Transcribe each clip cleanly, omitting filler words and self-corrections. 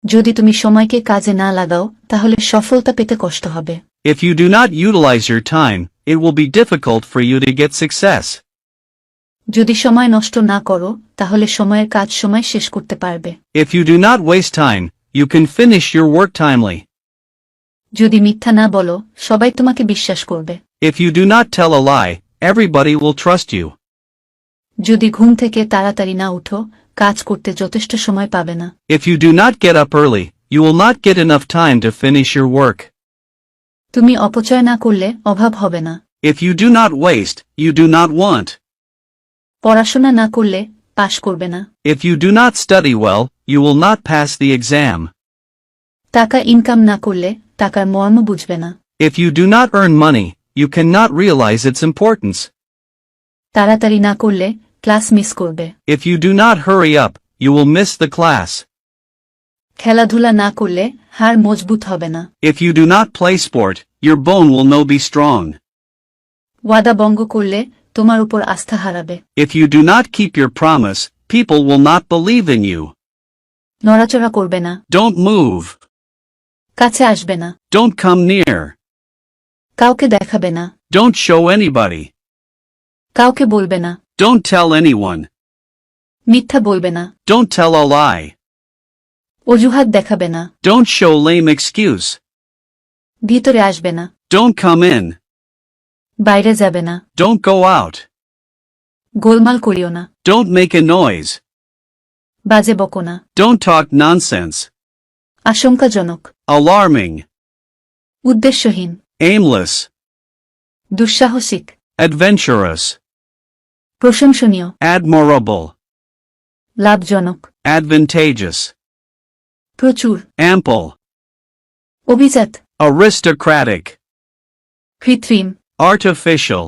যদি তুমি সময়কে কাজে না লাগাও তাহলে সফলতা পেতে কষ্ট হবে। If you do not utilize your time, it will be difficult for you to get success. যদি সময় নষ্ট না করো তাহলে সময়ের কাজ সময় শেষ করতে পারবে। If you do not waste time, you can finish your work timely. যদি মিথ্যা না বলো সবাই তোমাকে বিশ্বাস করবে। If you do not tell a lie, everybody will trust you. যদি ঘুম থেকে তাড়াতাড়ি না উঠো কাজ করতে যথেষ্ট সময় পাবে না। If you do not get up early, you will not get enough time to finish your work. তুমি অপচয় না করলে অভাব হবে না। If you do not waste, you do not want. পড়াশোনা না করলে পাশ করবে না। If you do not study well, you will not pass the exam. টাকা ইনকাম না করলে টাকার মর্ম বুঝবে না। If you do not earn money, you cannot realize its importance. তাড়াতাড়ি না করলে ক্লাস মিস করবে। If you do not hurry up, you will miss the class. খেলাধুলা না করলে হাড় মজবুত হবে না। If you do not play sport, your bone will not be strong. ওয়াদা ভঙ্গ করলে তোমার উপর আস্থা হারাবে। If you do not keep your promise, people will not believe in you. নড়াচড়া করবে না। Don't move. কাছে আসবে না। Don't come near. কাউকে দেখাবে না। Don't show anybody. কাউকে বলবে না। Don't tell anyone. মিথ্যা বলবে না। Don't tell a lie. অজুহাত দেখাবে না। Don't show lame excuse. ভিতরে আসবে না। Don't come in. বাইরে যাবে না। Don't go out. গোলমাল করিও না। Don't make a noise. বাজে বকো না। Don't talk nonsense. আশঙ্কাজনক। Alarming. উদ্দেশ্যহীন। Aimless. দুঃসাহসিক। Adventurous. প্রশংসনীয়। Admirable. লাভজনক। Advantageous. প্রচুর। Ample. অভিজাত। Aristocratic. কৃত্রিম। Artificial.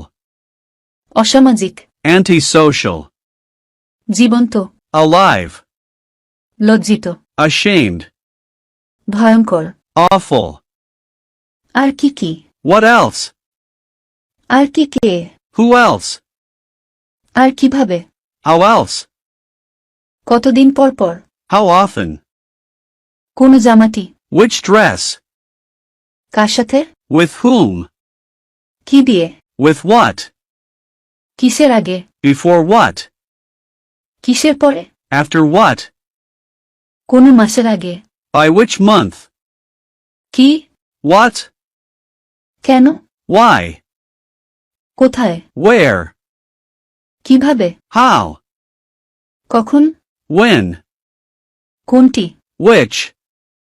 অসামাজিক। Antisocial. জীবন্ত। Alive. লজ্জিত। Ashamed. ভয়ঙ্কর। Awful. আর কি কি? What else? আর কি কে? Who else? আর কিভাবে? How else? কতদিন পর পর? How often? কোন জামাটি? Which dress? কার সাথে? With whom? কি দিয়ে? With what? কিসের আগে? Before what? কিসের পরে? After what? কোন মাসের আগে? By which month? কি? What? কেন? Why? কোথায়? Where? কিভাবে? How? কখন? When? কোনটি? Which?